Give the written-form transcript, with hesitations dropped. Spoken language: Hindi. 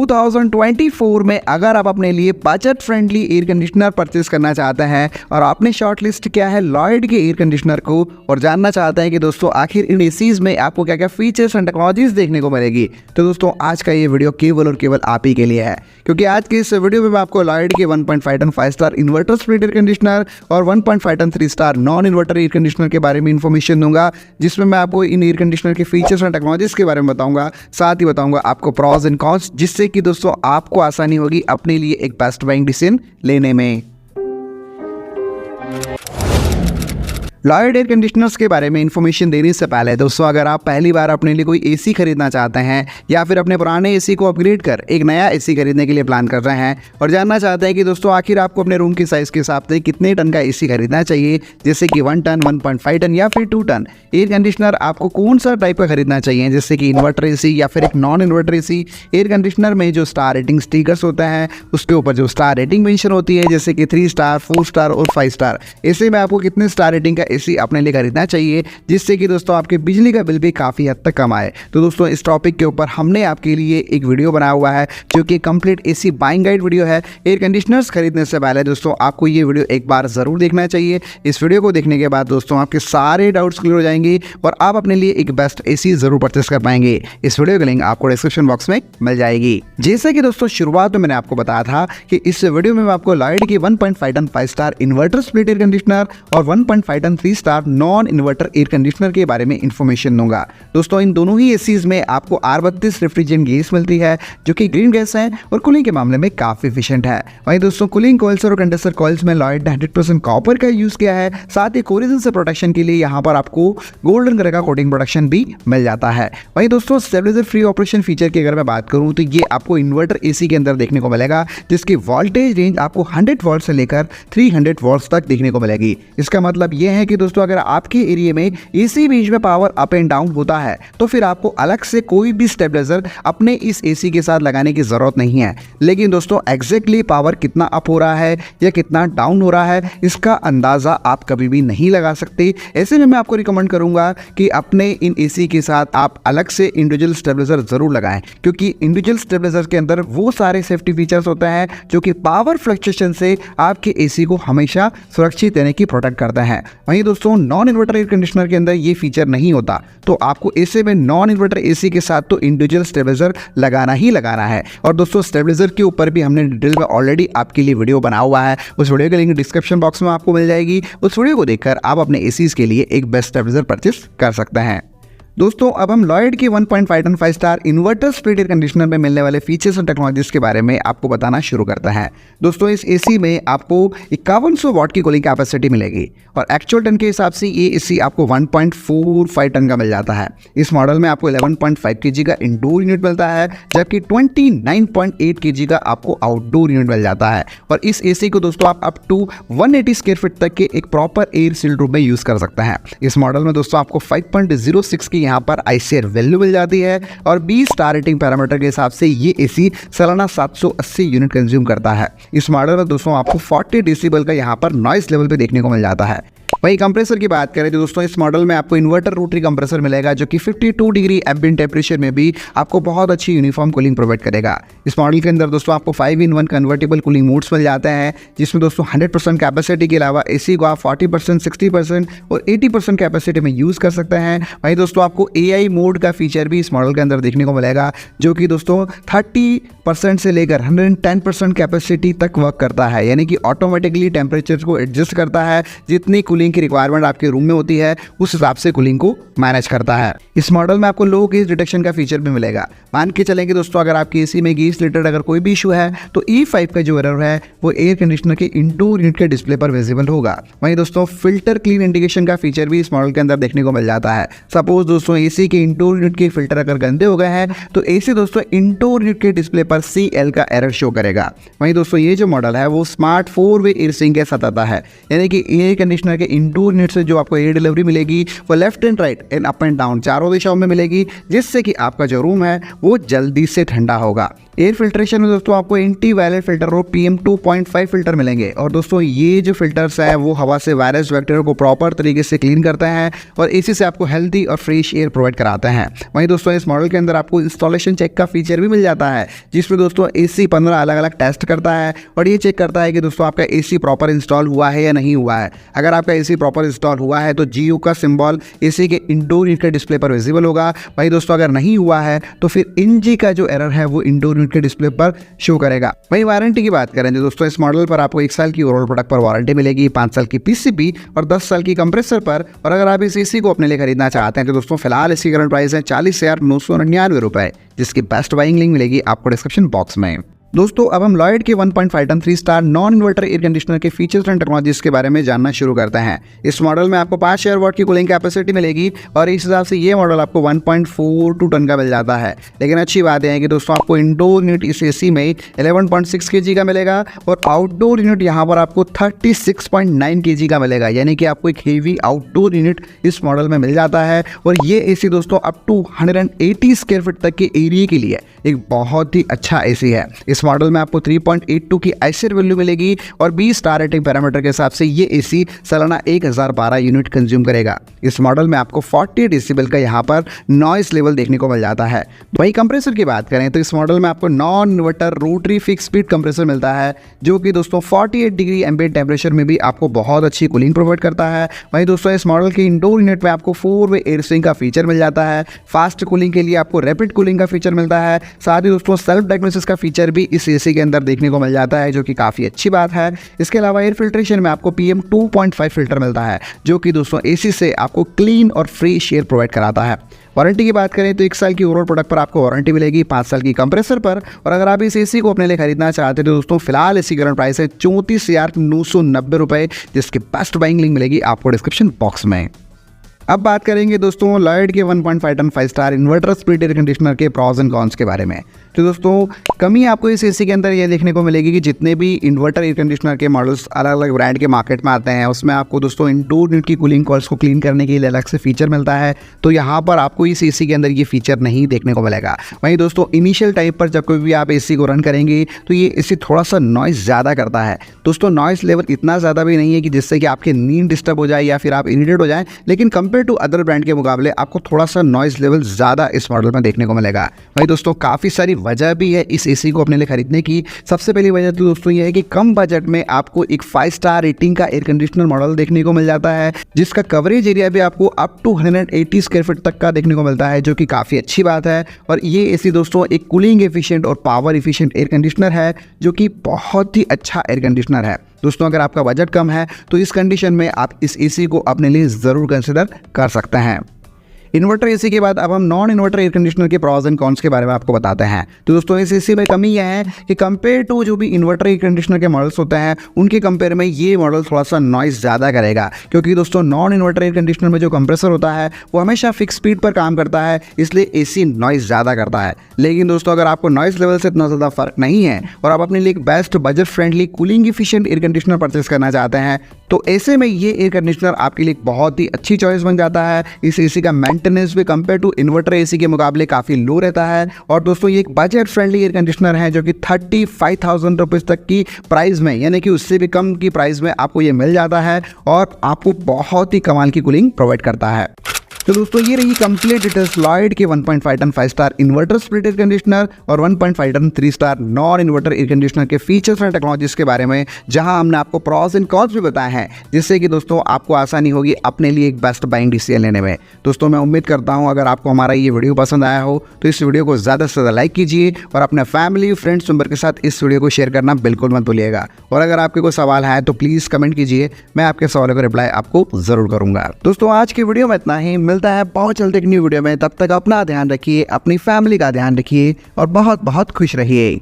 2024 में अगर आप अपने लिए budget friendly air conditioner purchase करना चाहते हैं और आपने शॉर्ट लिस्ट किया है लॉयड के एयर कंडीशनर को और जानना चाहते हैं कि दोस्तों आखिर इन एसीज में आपको क्या क्या फीचर्स एंड टेक्नोलॉजीज देखने को मिलेगी, तो दोस्तों आज का ये वीडियो केवल और केवल आप ही के लिए है, क्योंकि आज के इस वीडियो में मैं आपको लॉयड के 1.5 ton 5 star inverter split air conditioner और 1.5 ton 3 star non inverter air conditioner के बारे में इन्फॉर्मेशन दूंगा, जिसमें मैं आपको इन एयर कंडीशनर के फीचर्स एंड टेक्नोलॉजीज के बारे में बताऊंगा। साथ ही बताऊंगा आपको प्रॉस एंड कॉन्स, जिससे कि दोस्तों आपको आसानी होगी अपने लिए एक बेस्ट बाइंग डिसीजन लेने में। लॉयड एयर कंडीशनर्स के बारे में इन्फॉर्मेशन देने से पहले दोस्तों, अगर आप पहली बार अपने लिए कोई एसी खरीदना चाहते हैं या फिर अपने पुराने एसी को अपग्रेड कर एक नया एसी खरीदने के लिए प्लान कर रहे हैं और जानना चाहते हैं कि दोस्तों आखिर आपको अपने रूम की साइज़ के हिसाब से कितने टन का एसी खरीदना चाहिए, जैसे कि 1 टन, 1.5 टन या फिर 2 टन एयर कंडीशनर आपको कौन सा टाइप का खरीदना चाहिए, जैसे कि इन्वर्टर एसी या फिर एक non inverter AC. Air conditioner में जो स्टार रेटिंग स्टिकर्स होता है उसके ऊपर जो स्टार रेटिंग मेंशन होती है, जैसे कि 3 स्टार, 4 स्टार और 5 स्टार, ऐसे में आपको कितने स्टार रेटिंग का एसी अपने लिए खरीदना चाहिए, जिससे कि दोस्तों आपके बिजली का बिल भी काफ़ी हद तक कम आए। तो दोस्तों इस टॉपिक के ऊपर हमने आपके लिए एक वीडियो बनाया हुआ है जो कि complete AC buying guide video है। एयर कंडीशनर्स खरीदने से पहले दोस्तों आपको ये वीडियो एक बार ज़रूर देखना चाहिए। इस वीडियो को देखने के बाद दोस्तों आपके सारे डाउट्स क्लियर हो जाएंगे और आप अपने लिए एक बेस्ट एसी ज़रूर परचेस कर पाएंगे। इस वीडियो की लिंक आपको डिस्क्रिप्शन बॉक्स में मिल जाएगी। जैसे कि दोस्तों शुरुआत में मैंने आपको बताया था कि इस वीडियो में मैं आपको लॉयड की 1.5 ton 5 star inverter split air conditioner और 1.5 ton 3 star non inverter air conditioner के बारे में इंफॉर्मेशन दूंगा। दोस्तों इन दोनों ही एसीज में आपको R32 रेफ्रिजरेंट गैस मिलती है जो कि ग्रीन गैस है और कूलिंग के मामले में काफी एफिशिएंट है। वहीं दोस्तों कूलिंग कॉइल्स और कंडेंसर कॉइल्स में लॉयड ने 100% कॉपर का यूज किया है। साथ ही कोरिजन से प्रोटेक्शन के लिए यहाँ पर आपको गोल्डन कलर का कोटिंग प्रोटेक्शन भी मिल जाता है। वहीं दोस्तों स्टेबलाइजर फ्री ऑपरेशन फीचर की अगर मैं बात करूँ तो ये आपको इन्वर्टर एसी के अंदर देखने को मिलेगा, जिसकी वोल्टेज रेंज आपको 100 वोल्ट से लेकर 300 वोल्ट तक देखने को मिलेगी। इसका मतलब यह है कि दोस्तों अगर आपके एरिया में एसी बीच में पावर अप एंड डाउन होता है तो फिर आपको अलग से कोई भी स्टेबलाइजर अपने इस एसी के साथ लगाने की जरूरत नहीं है। लेकिन दोस्तों एग्जैक्टली पावर कितना अप हो रहा है या कितना डाउन हो रहा है इसका अंदाजा आप कभी भी नहीं लगा सकते। ऐसे में मैं आपको रिकमेंड करूंगा कि अपने इन एसी के साथ आप अलग से इंडिविजुअल स्टेबलाइजर जरूर लगाएं, क्योंकि इंडिविजुअल स्टेबलाइजर के अंदर वो सारे सेफ्टी फीचर्स होते हैं जो कि पावर फ्लक्चुएशन से आपके एसी को हमेशा सुरक्षित यानी कि प्रोटेक्ट करते हैं। वहीं दोस्तों नॉन इन्वर्टर एयर कंडीशनर के अंदर ये फीचर नहीं होता, तो आपको ऐसे में नॉन इन्वर्टर एसी के साथ तो इंडिविजुअल स्टेबलाइजर लगाना ही लगाना है। और दोस्तों स्टेबलाइजर के ऊपर भी हमने डिटेल में ऑलरेडी आपके लिए वीडियो बना हुआ है, उस वीडियो की लिंक डिस्क्रिप्शन बॉक्स में आपको मिल जाएगी। उस वीडियो को देखकर आप अपने एसीज के लिए एक बेस्ट स्टेबलाइजर परचेस कर सकते हैं। दोस्तों अब हम लॉयड के 1.5 ton 5 star inverter split air conditioner में मिलने वाले फीचर्स और टेक्नोलॉजीज के बारे में आपको बताना शुरू करते हैं। दोस्तों इस एसी में आपको 5100 वाट की कूलिंग कैपेसिटी मिलेगी और एक्चुअल टन के हिसाब से ये एसी आपको 1.45 टन का मिल जाता है। इस मॉडल में आपको 11.5 kg का इंडोर यूनिट मिलता है, जबकि 29.8 kg का आपको आउटडोर यूनिट मिल जाता है। और इस एसी को दोस्तों आप अप टू 180 स्क्वायर फीट तक के एक प्रॉपर एयर सील्ड रूम में यूज कर सकते हैं। इस मॉडल में दोस्तों आपको 5.06 की यहाँ पर ICR वैल्यू मिल जाती है और 20 स्टार रेटिंग पैरामीटर के हिसाब से ये एसी सालाना 780 यूनिट कंज्यूम करता है। इस मॉडल में दोस्तों आपको 40 डेसिबल का यहाँ पर नॉइस लेवल पे देखने को मिल जाता है। वही कंप्रेसर की बात करें तो दोस्तों इस मॉडल में आपको इन्वर्टर रोटरी कंप्रेसर मिलेगा जो कि 52 डिग्री एम्बिएंट टेम्परेचर में भी आपको बहुत अच्छी यूनिफॉर्म कूलिंग प्रोवाइड करेगा। इस मॉडल के अंदर दोस्तों आपको 5-in-1 कन्वर्टेबल कूलिंग मोड्स मिल जाते हैं, जिसमें दोस्तों 100% कैपेसिटी के अलावा एसी को आप 40%, 60% और 80% कैपेसिटी में यूज़ कर सकते हैं। वहीं दोस्तों आपको AI मोड का फीचर भी इस मॉडल के अंदर देखने को मिलेगा, जो कि दोस्तों 30% से लेकर 110% कैपेसिटी तक वर्क करता है, यानी कि ऑटोमेटिकली टेम्परेचर को एडजस्ट करता है। जितनी कूलिंग की रिक्वायरमेंट आपके रूम में होती है उस हिसाब से कूलिंग को मैनेज करता है। इस मॉडल में आपको लो गैस डिटेक्शन का फीचर भी मिलेगा। मान के चलेंगे दोस्तों अगर आपकी एसी में गैस रिलेटेड अगर कोई भी इशू है तो E5 का जो एरर है वो एयर कंडीशनर के इंडोर यूनिट के डिस्प्ले पर विजिबल होगा। वहीं दोस्तों फिल्टर क्लीन इंडिकेशन का फीचर भी इस मॉडल के अंदर देखने को मिल जाता है। सपोज दोस्तों एसी के इंडोर यूनिट के फिल्टर अगर गंदे हो गए हैं तो एसी दोस्तों इंडोर यूनिट के डिस्प्ले पर CL का एरर शो करेगा। वहीं दोस्तों ये जो मॉडल है वो स्मार्ट 4-वे एयर सिंक के साथ आता है, यानी कि एयर कंडीशनर के इंडोर यूनिट से जो आपको एयर डिलीवरी मिलेगी वो left and right and up and down चारों दिशाओं में मिलेगी, जिससे कि आपका जो रूम है वो जल्दी से ठंडा होगा। एयर फिल्ट्रेशन में दोस्तों आपको एंटी वायरस फिल्टर और PM2.5 फिल्टर मिलेंगे। और दोस्तों ये जो फिल्टर्स है वो हवा से वायरस बैक्टीरिया को प्रॉपर तरीके से क्लीन करते हैं और एसी से आपको हेल्दी और फ्रेश एयर प्रोवाइड कराते हैं। वहीं दोस्तों इस मॉडल के अंदर आपको इंस्टॉलेशन चेक का फीचर भी मिल जाता है, जिसमें दोस्तों AC 15 अलग अलग टेस्ट करता है और ये चेक करता है कि दोस्तों आपका AC प्रॉपर इंस्टॉल हुआ है या नहीं हुआ है। अगर आपका AC प्रॉपर इंस्टॉल हुआ है तो GU का सिंबल AC के इंडोर यूनिट के डिस्प्ले पर विजिबल होगा। वहीं दोस्तों अगर नहीं हुआ है तो फिर NG का जो एरर है वो इंडोर यूनिट के डिस्प्ले पर शो करेगा। वहीं वारंटी की बात करें तो दोस्तों इस मॉडल पर आपको 1 साल की ओवरऑल प्रोडक्ट पर वारंटी मिलेगी, 5 साल की PCB और 10 साल की कंप्रेसर पर। और अगर आप इस AC को अपने लिए खरीदना चाहते हैं तो दोस्तों फिलहाल इसकी करंट प्राइस है 40,999 रुपए, जिसकी बेस्ट बाइंग लिंक मिलेगी आपको डिस्क्रिप्शन बॉक्स में। दोस्तों अब हम लॉयड के 1.5 ton 3 star non inverter air conditioner के फीचर्स एंड टेक्नोलॉजीज के बारे में जानना शुरू करते हैं। इस मॉडल में आपको 5 एयर वाट की कूलिंग कैपेसिटी मिलेगी और इस हिसाब से ये मॉडल आपको 1.42 टन का मिल जाता है। लेकिन अच्छी बात यह है कि दोस्तों आपको इंडोर यूनिट इस AC में 11.6 kg का मिलेगा और आउटडोर यूनिट यहाँ पर आपको 36.9 kg का मिलेगा, यानी कि आपको एक हेवी आउटडोर यूनिट इस मॉडल में मिल जाता है। और ये AC दोस्तों अप टू 180 स्क्वायर फीट तक के एरिया के लिए एक बहुत ही अच्छा AC है। इस मॉडल में आपको 3.82 की ICR वैल्यू मिलेगी और 20 स्टार रेटिंग पैरामीटर के हिसाब से ये AC सालाना 1012 यूनिट कंज्यूम करेगा। इस मॉडल में आपको 40 डेसिबल का यहाँ पर नॉइस लेवल देखने को मिल जाता है। वहीं कंप्रेसर की बात करें तो इस मॉडल में आपको non inverter rotary fix speed compressor मिलता है, जो कि दोस्तों 48 डिग्री एम्बिएंट टेम्परेचर में भी आपको बहुत अच्छी कूलिंग प्रोवाइड करता है। वहीं दोस्तों इस मॉडल के इंडोर यूनिट में आपको 4-वे एयर स्विंग का फीचर मिल जाता है। फास्ट कूलिंग के लिए आपको रैपिड कूलिंग का फीचर मिलता है। साथ ही दोस्तों सेल्फ डायग्नोसिस का फीचर भी इस AC के अंदर देखने को मिल जाता है, जो कि काफ़ी अच्छी बात है। इसके अलावा एयर फिल्ट्रेशन में आपको PM2.5 फिल्टर मिलता है, जो कि दोस्तों AC से आपको क्लीन और फ्रेश एयर प्रोवाइड कराता है। वारंटी की बात करें तो 1 साल की ओवरऑल प्रोडक्ट पर आपको वारंटी मिलेगी, 5 साल की कंप्रेसर पर। और अगर आप इस AC को अपने लिए खरीदना चाहते हैं तो दोस्तों फिलहाल इसकी करंट प्राइस है 34,990 रुपए, जिसकी बेस्ट बाइंग लिंक मिलेगी आपको डिस्क्रिप्शन बॉक्स में। अब बात करेंगे दोस्तों लॉयड के 1.5 ton 5 star inverter split air conditioner के प्रॉस एंड कॉन्स के बारे में। तो दोस्तों कमी आपको इस AC के अंदर ये देखने को मिलेगी कि जितने भी इन्वर्टर एयर कंडीशनर के मॉडल्स अलग अलग ब्रांड के मार्केट में आते हैं उसमें आपको दोस्तों इंडोर यूनिट की कूलिंग कॉइल्स को क्लीन करने के लिए अलग से फीचर मिलता है। तो यहाँ पर आपको इस AC के अंदर ये फीचर नहीं देखने को मिलेगा। वहीं दोस्तों इनिशियल टाइम पर जब कोई भी आप AC को रन करेंगे तो ये AC थोड़ा सा नॉइस ज़्यादा करता है। दोस्तों नॉइस लेवल इतना ज़्यादा भी नहीं है कि जिससे कि आपकी नींद डिस्टर्ब हो जाए या फिर आप इरिटेट हो जाए, लेकिन कंपेयर टू अदर ब्रांड के मुकाबले आपको थोड़ा सा नॉइस लेवल ज़्यादा इस मॉडल में देखने को मिलेगा। वहीं दोस्तों काफ़ी सारी वजह भी है इस AC को अपने लिए खरीदने की। सबसे पहली वजह तो दोस्तों ये है कि कम बजट में आपको एक 5 स्टार रेटिंग का एयर कंडीशनर मॉडल देखने को मिल जाता है, जिसका कवरेज एरिया भी आपको अप टू 180 स्क्वायर फीट तक का देखने को मिलता है, जो कि काफ़ी अच्छी बात है। और ये AC दोस्तों एक कूलिंग एफिशिएंट और पावर एफिशिएंट एयर कंडीशनर है, जो कि बहुत ही अच्छा एयर कंडीशनर है। दोस्तों अगर आपका बजट कम है तो इस कंडीशन में आप इस AC को अपने लिए ज़रूर कंसिडर कर सकते हैं। इन्वर्टर AC के बाद अब हम नॉन इन्वर्टर एयर कंडीशनर के प्रॉस एंड कॉन्स के बारे में आपको बताते हैं। तो दोस्तों इस AC में कमी यह है कि कंपेयर टू जो भी इन्वर्टर एयर कंडीशनर के मॉडल्स होते हैं उनके कंपेयर में ये मॉडल थोड़ा सा नॉइस ज़्यादा करेगा, क्योंकि दोस्तों नॉन इन्वर्टर एयर कंडीशनर में जो कंप्रेसर होता है वो हमेशा फिक्स स्पीड पर काम करता है, इसलिए AC नॉइस ज़्यादा करता है। लेकिन दोस्तों अगर आपको नॉइस लेवल से इतना ज़्यादा फर्क नहीं है और आप अपने लिए एक best budget friendly cooling efficient air conditioner purchase करना चाहते हैं तो ऐसे में ये एयर कंडीशनर आपके लिए बहुत ही अच्छी चॉइस बन जाता है। इस AC का मेंटेनेंस भी कंपेयर टू इन्वर्टर AC के मुकाबले काफ़ी लो रहता है। और दोस्तों ये एक बजट फ्रेंडली एयर कंडीशनर है, जो कि 35,000 रुपीज़ तक की प्राइस में, यानी कि उससे भी कम की प्राइस में आपको ये मिल जाता है और आपको बहुत ही कमाल की कूलिंग प्रोवाइड करता है। तो दोस्तों ये रही कंप्लीट डिटेल्स लॉयड के 1.5 ton 5 star inverter split air conditioner और 1.5 ton 3 star non inverter air conditioner के फीचर्स और टेक्नोलॉजीज के बारे में, जहां हमने आपको प्रॉस एंड कॉन्स भी बताए हैं, जिससे कि दोस्तों आपको आसानी होगी अपने लिए एक बेस्ट बाइंग डिसीजन लेने में। दोस्तों मैं उम्मीद करता हूं अगर आपको हमारा ये वीडियो पसंद आया हो तो इस वीडियो को ज़्यादा से ज़्यादा लाइक कीजिए और अपने फैमिली फ्रेंड्स मेंबर के साथ इस वीडियो को शेयर करना बिल्कुल मत भूलिएगा। और अगर आपके कोई सवाल है तो प्लीज़ कमेंट कीजिए, मैं आपके सवालों का रिप्लाई आपको ज़रूर करूँगा। दोस्तों आज की वीडियो में इतना ही, मिलता है बहुत जल्द एक न्यू वीडियो में। तब तक अपना ध्यान रखिए, अपनी फैमिली का ध्यान रखिए और बहुत बहुत खुश रहिए।